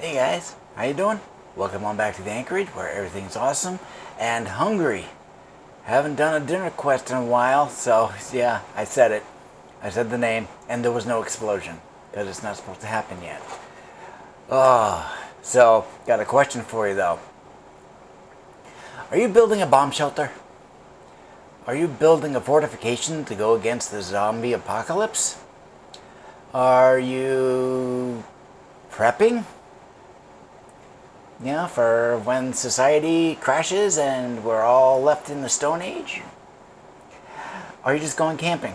Hey guys, how you doing? Welcome on back to the AnKorage, where everything's awesome and hungry. Haven't done a dinner quest in a while, so yeah, I said it. I said the name, and there was no explosion, because it's not supposed to happen yet. So, got a question for you though. Are you building a bomb shelter? Are you building a fortification to go against the zombie apocalypse? Are you prepping? Yeah, for when society crashes and we're all left in the Stone Age? Are you just going camping?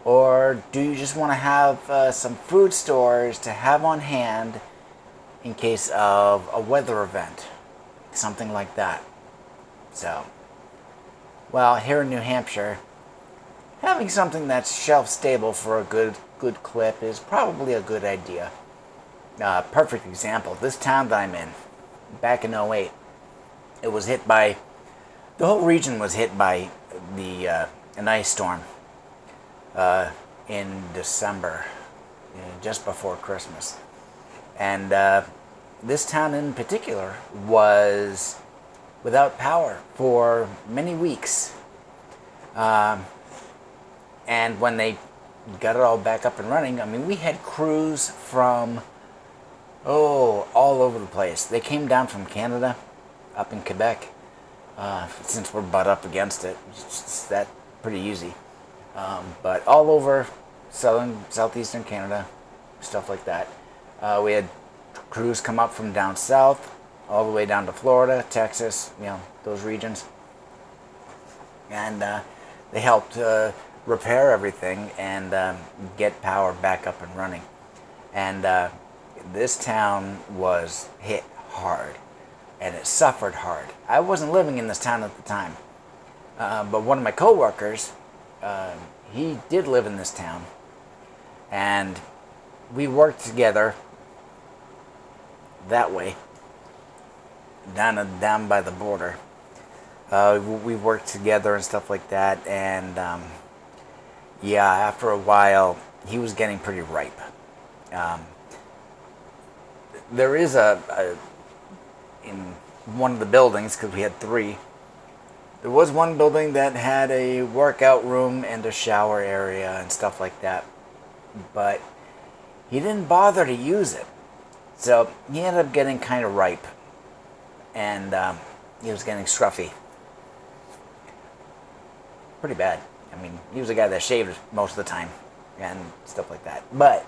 Or do you just want to have some food stores to have on hand in case of a weather event? Something like that. So, well, here in New Hampshire, having something that's shelf stable for a good clip is probably a good idea. Perfect example, this town that I'm in, back in '08, it was hit by, the whole region was hit by an ice storm in December, just before Christmas. And this town in particular was without power for many weeks. And when they got it all back up and running, I mean, we had crews from all over the place. They came down from Canada, up in Quebec, since we're butt up against it. It's that pretty easy. But all over southeastern Canada, stuff like that. We had crews come up from down south, all the way down to Florida, Texas, those regions. And they helped repair everything and get power back up and running. And this town was hit hard, and it suffered hard. I wasn't living in this town at the time, but one of my coworkers, he did live in this town, and we worked together that way, down by the border. We worked together and stuff like that, and yeah, after a while, he was getting pretty ripe. There is in one of the buildings, because we had three, there was one building that had a workout room and a shower area and stuff like that, but he didn't bother to use it, so he ended up getting kind of ripe, and he was getting scruffy pretty bad. I mean, he was a guy that shaved most of the time and stuff like that, but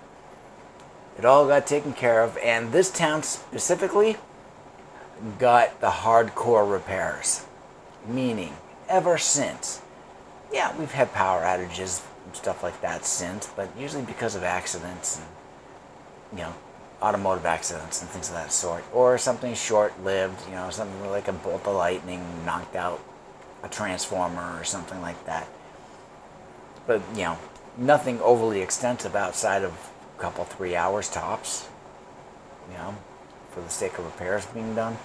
it all got taken care of, and this town specifically got the hardcore repairs. Meaning, ever since, yeah, we've had power outages and stuff like that since, but usually because of accidents and, automotive accidents and things of that sort, or something short-lived, something like a bolt of lightning knocked out a transformer or something like that. But, nothing overly extensive outside of couple 3 hours tops, for the sake of repairs being done,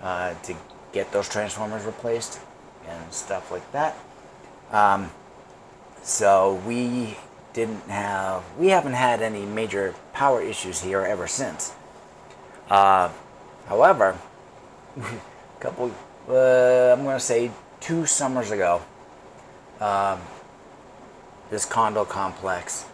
to get those transformers replaced and stuff like that. So we haven't had any major power issues here ever since. However, I'm going to say 2 summers ago, this condo complex,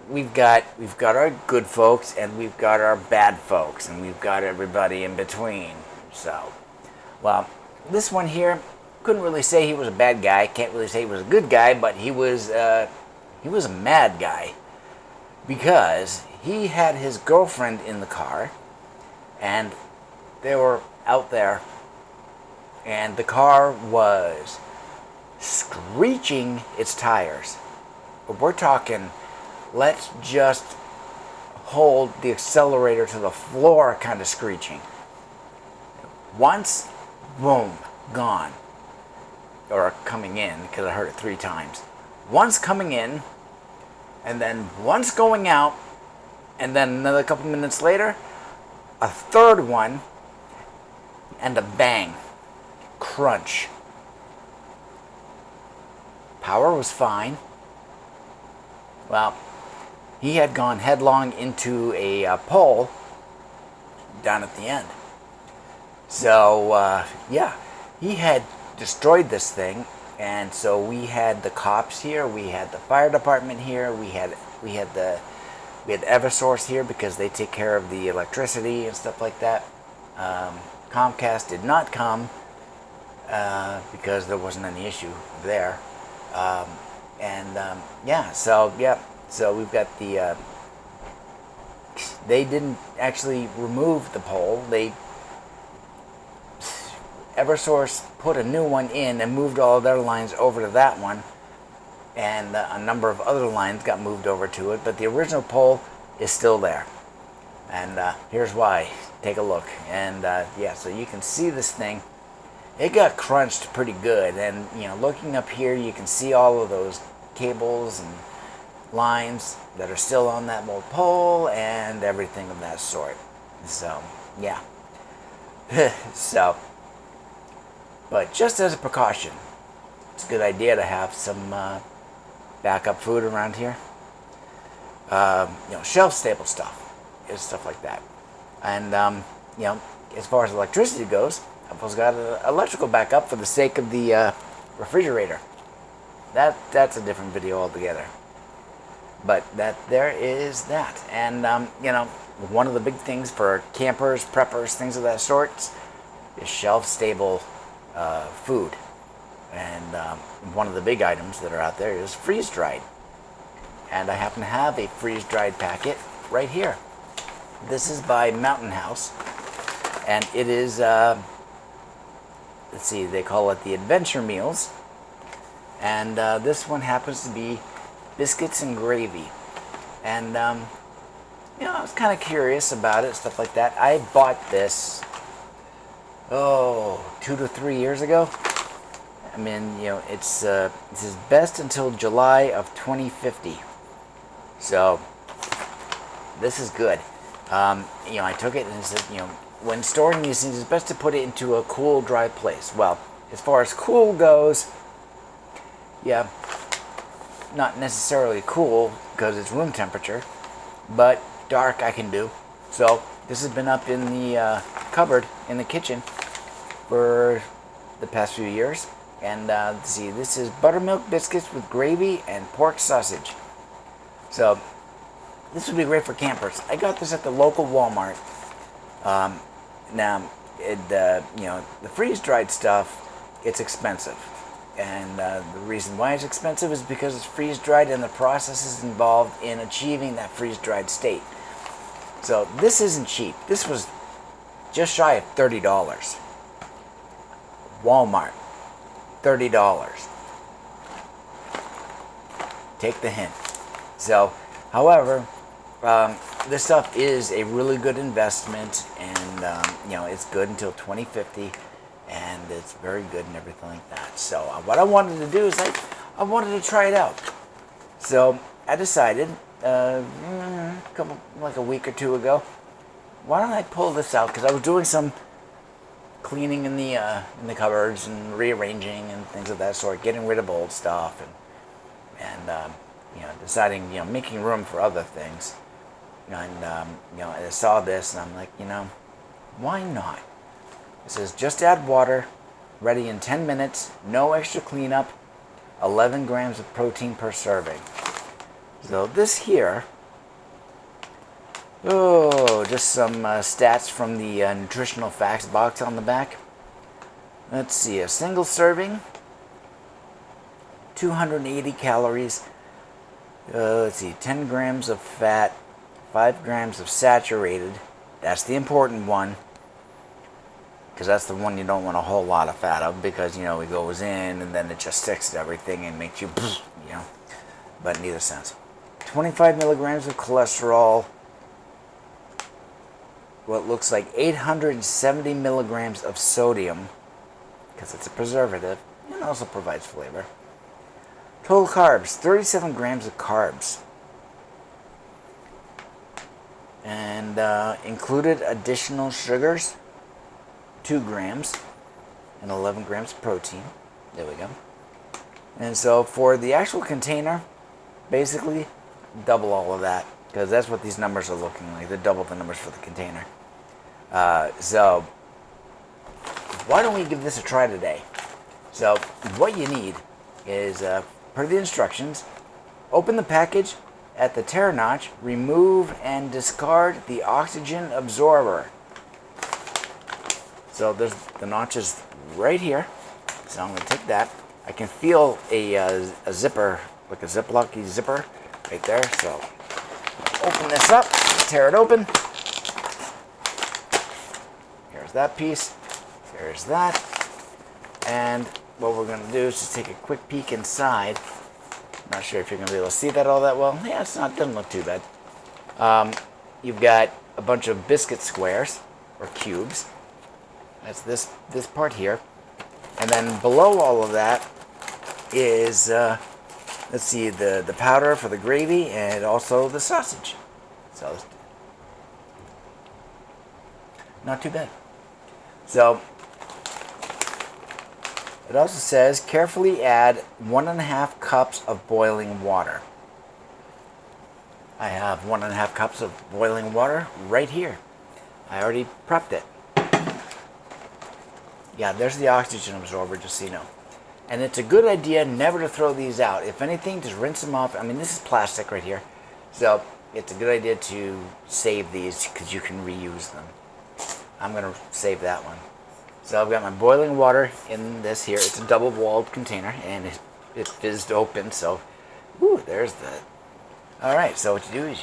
we've got our good folks, and we've got our bad folks, and we've got everybody in between. So, well, this one here, couldn't really say he was a bad guy, can't really say he was a good guy, but he was a mad guy, because he had his girlfriend in the car, and they were out there, and the car was screeching its tires. But we're talking, let's just hold the accelerator to the floor kind of screeching. Once, boom, gone. Or coming in, because I heard it 3 times. Once coming in, and then once going out, and then another couple minutes later, a third one, and a bang. Crunch. Power was fine. Well, he had gone headlong into a pole down at the end. So yeah, he had destroyed this thing, and so we had the cops here, we had the fire department here, we had Eversource here because they take care of the electricity and stuff like that. Comcast did not come because there wasn't any issue there. Yeah, so we've got the. They didn't actually remove the pole. Eversource put a new one in and moved all of their lines over to that one, and a number of other lines got moved over to it, but the original pole is still there. And here's why. Take a look. And yeah, so you can see this thing. It got crunched pretty good, and looking up here, you can see all of those cables and lines that are still on that old pole and everything of that sort. So yeah. So, but just as a precaution, it's a good idea to have some backup food around here. Shelf-stable stuff, stuff like that. And as far as electricity goes, I've also got an electrical backup for the sake of the refrigerator. That's a different video altogether. But there is that. And one of the big things for campers, preppers, things of that sort is shelf-stable food. And one of the big items that are out there is freeze-dried. And I happen to have a freeze-dried packet right here. This is by Mountain House, and it is, let's see, they call it the Adventure Meals, and this one happens to be biscuits and gravy. And I was kind of curious about it, stuff like that. I bought this 2 to 3 years ago. I mean, it says best until July of 2050. So this is good. I took it and it said, when storing these things, it's best to put it into a cool, dry place. Well, as far as cool goes, yeah, not necessarily cool because it's room temperature, but dark I can do. So this has been up in the cupboard in the kitchen for the past few years. And let's see, this is buttermilk biscuits with gravy and pork sausage. So this would be great for campers. I got this at the local Walmart. Now, the freeze-dried stuff, it's expensive. And the reason why it's expensive is because it's freeze-dried and the processes involved in achieving that freeze-dried state. So this isn't cheap. This was just shy of $30. Walmart, $30. Take the hint. So, however, this stuff is a really good investment, and it's good until 2050, and it's very good and everything like that. So what I wanted to do is I wanted to try it out. So I decided a week or two ago, why don't I pull this out, because I was doing some cleaning in the cupboards and rearranging and things of that sort, getting rid of old stuff and deciding, making room for other things. And, I saw this and I'm like, why not? It says, just add water, ready in 10 minutes, no extra cleanup, 11 grams of protein per serving. So this here, just some stats from the nutritional facts box on the back. Let's see, a single serving, 280 calories, let's see, 10 grams of fat, 5 grams of saturated. That's the important one, because that's the one you don't want a whole lot of fat of, because, it goes in and then it just sticks to everything and makes you, but in either sense. 25 milligrams of cholesterol, what looks like 870 milligrams of sodium, because it's a preservative, and also provides flavor. Total carbs, 37 grams of carbs. And included additional sugars, 2 grams, and 11 grams of protein. There we go. And so for the actual container, basically double all of that, because that's what these numbers are looking like. They're double the numbers for the container. So why don't we give this a try today? So what you need is, per the instructions, open the package at the tear notch, remove and discard the oxygen absorber. So there's the notch is right here. So I'm going to take that. I can feel a zipper, like a Ziploc-y zipper right there. So open this up, tear it open. Here's that piece. There's that. And what we're going to do is just take a quick peek inside. Not sure if you're going to be able to see that all that well. Yeah, doesn't look too bad. You've got a bunch of biscuit squares, or cubes. That's this part here. And then below all of that is, let's see, the powder for the gravy and also the sausage. So, not too bad. So, it also says, carefully add 1.5 cups of boiling water. I have 1.5 cups of boiling water right here. I already prepped it. Yeah, there's the oxygen absorber, just so you know. And it's a good idea never to throw these out. If anything, just rinse them off. I mean, this is plastic right here. So it's a good idea to save these because you can reuse them. I'm going to save that one. So I've got my boiling water in this here. It's a double-walled container, and it fizzed open. So, whoo, there's the... All right, so what you do is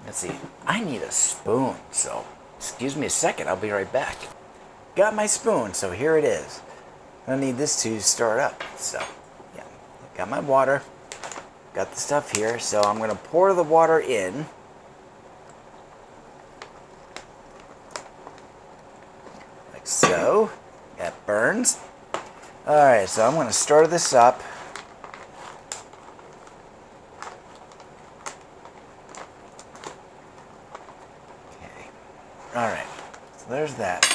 let's see. I need a spoon, so excuse me a second. I'll be right back. Got my spoon, so here it is. I need this to start up. So, yeah, got my water. Got the stuff here, so I'm going to pour the water in. Like so. That burns. Alright, so I'm going to stir this up. Okay. Alright, so there's that.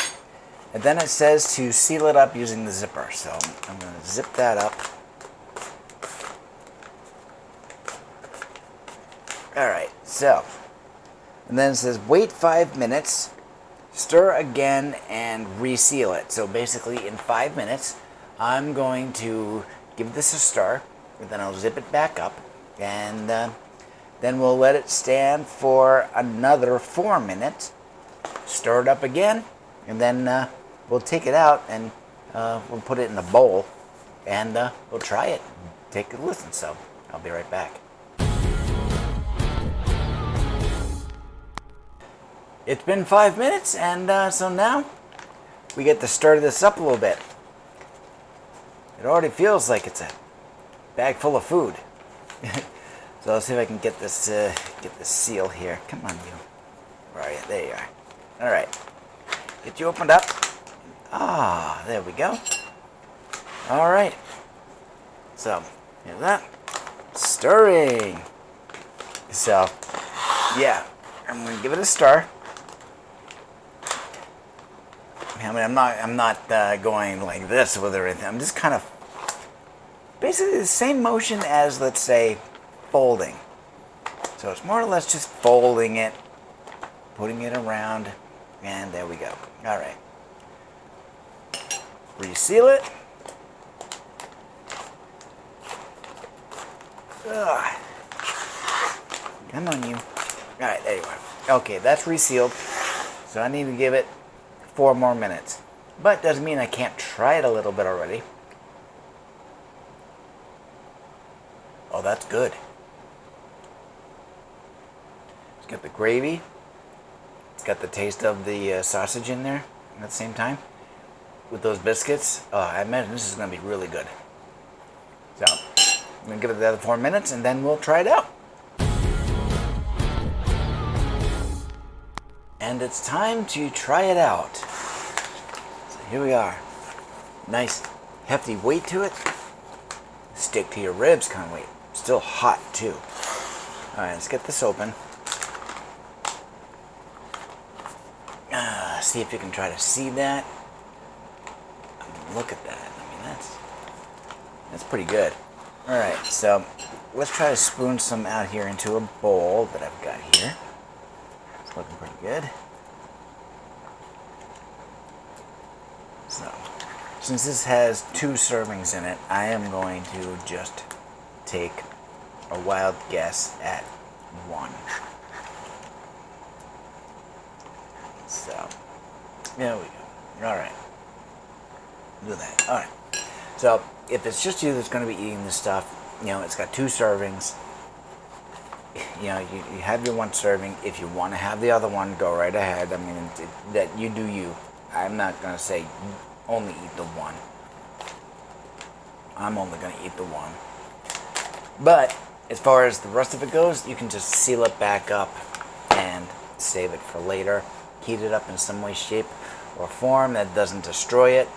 And then it says to seal it up using the zipper. So I'm going to zip that up. Alright, so. And then it says wait 5 minutes, stir again, and reseal it. So basically in 5 minutes, I'm going to give this a stir, and then I'll zip it back up. And then we'll let it stand for another 4 minutes. Stir it up again, and then we'll take it out and we'll put it in a bowl, and we'll try it. Take a listen. So I'll be right back. It's been 5 minutes, and so now we get to stir this up a little bit. It already feels like it's a bag full of food. So let's see if I can get this seal here. Come on, you. Where are you? There you are. All right. Get you opened up. Ah, there we go. All right. So, here's that. Stirring. So, yeah, I'm going to give it a stir. I mean, I'm not going like this with it or anything. I'm just kind of basically the same motion as, let's say, folding. So it's more or less just folding it, putting it around, and there we go. All right. Reseal it. Ugh. Come on, you. All right, there you are. Okay, that's resealed. So I need to give it 4 more minutes. But doesn't mean I can't try it a little bit already. Oh, that's good. It's got the gravy. It's got the taste of the sausage in there at the same time. With those biscuits, I imagine this is going to be really good. So, I'm going to give it the other 4 minutes, and then we'll try it out. And it's time to try it out. So here we are. Nice hefty weight to it. Stick to your ribs kind of weight. Still hot too. Alright, let's get this open. See if you can try to see that. Look at that. I mean, that's pretty good. Alright, so let's try to spoon some out here into a bowl that I've got here. It's looking pretty good. So, since this has 2 servings in it, I am going to just take a wild guess at 1. So, there we go. Alright. Do that. Alright. So, if it's just you that's going to be eating this stuff, you know, it's got 2 servings. You know, you have your 1 serving. If you want to have the other one, go right ahead. I mean, that you do you. I'm not going to say only eat the 1. I'm only going to eat the 1. But, as far as the rest of it goes, you can just seal it back up and save it for later. Heat it up in some way, shape, or form that doesn't destroy it.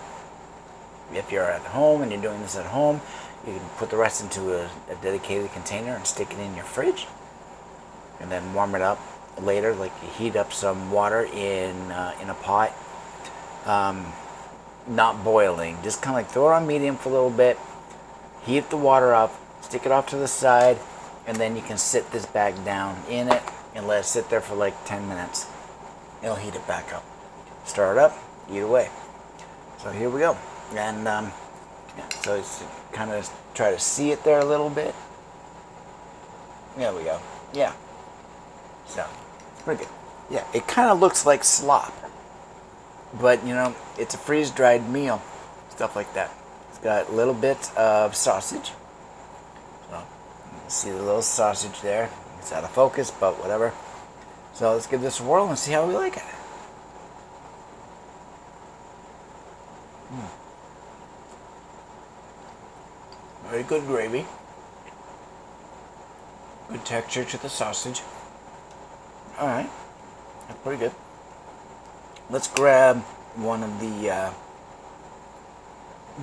If you're at home and you're doing this at home, you can put the rest into a dedicated container and stick it in your fridge. And then warm it up later, like you heat up some water in a pot. Not boiling, just kind of like throw it on medium for a little bit. Heat the water up, stick it off to the side, and then you can sit this back down in it and let it sit there for like 10 minutes. It'll heat it back up. Stir it up, eat away. So here we go. And yeah, so it's kind of try to see it there a little bit. There we go. Yeah. So it's pretty good. Yeah, it kind of looks like slop, but you know, it's a freeze-dried meal, stuff like that. It's got little bits of sausage. So you can see the little sausage there. It's out of focus, but whatever. So let's give this a whirl and see how we like it. Very good gravy. Good texture to the sausage. Alright. That's pretty good. Let's grab one of the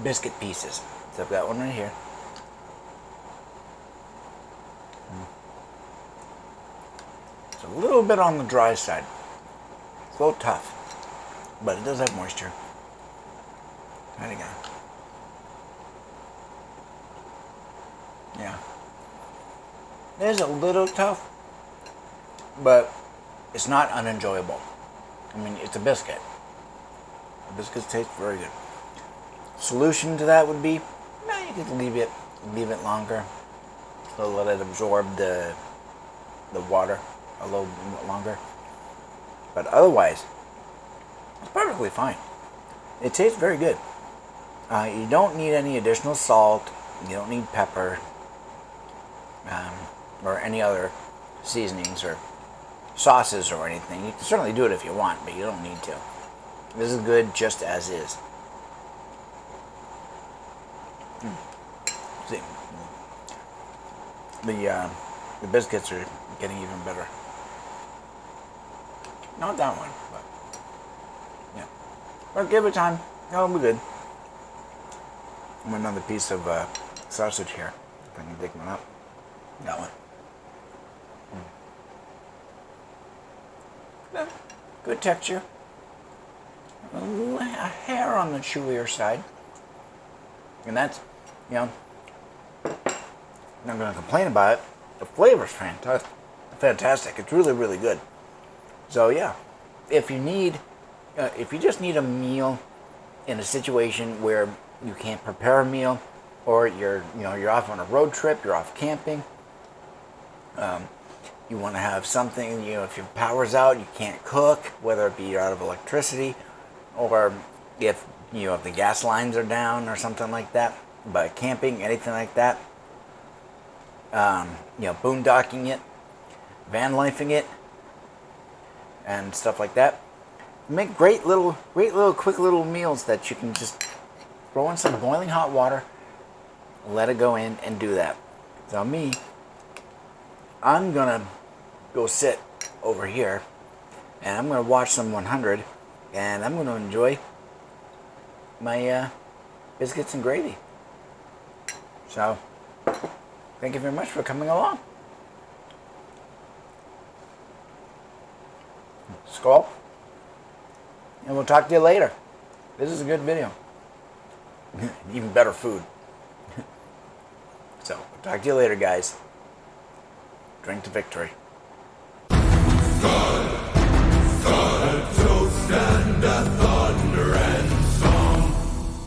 biscuit pieces. So I've got one right here. It's a little bit on the dry side. It's a little tough, but it does have moisture. There you go. Yeah. It is a little tough, but it's not unenjoyable. I mean, it's a biscuit. The biscuits taste very good. Solution to that would be, you could leave it longer. So let it absorb the water a little longer. But otherwise, it's perfectly fine. It tastes very good. You don't need any additional salt. You don't need pepper. Or any other seasonings or sauces or anything. You can certainly do it if you want, but you don't need to. This is good just as is. See, the biscuits are getting even better. Not that one, but yeah. But give it time. It'll be good. Another piece of sausage here. If I can dig one up. That one. Good texture. A hair on the chewier side. And that's, you know, I'm not going to complain about it. The flavor's fantastic. Fantastic. It's really, really good. So yeah, if you just need a meal in a situation where you can't prepare a meal, or you're off on a road trip, you're off camping, you want to have something, if your power's out, you can't cook, whether it be you're out of electricity, or if if the gas lines are down or something like that. But camping, anything like that, boondocking it, van lifing it, and stuff like that. Make great little, quick little meals that you can just throw in some boiling hot water, let it go in, and do that. So I'm gonna go sit over here, and I'm gonna watch some 100, and I'm gonna enjoy my biscuits and gravy. So, thank you very much for coming along. Skál. And we'll talk to you later. This is a good video. Even better food. So. Talk to you later, guys. Drink to victory.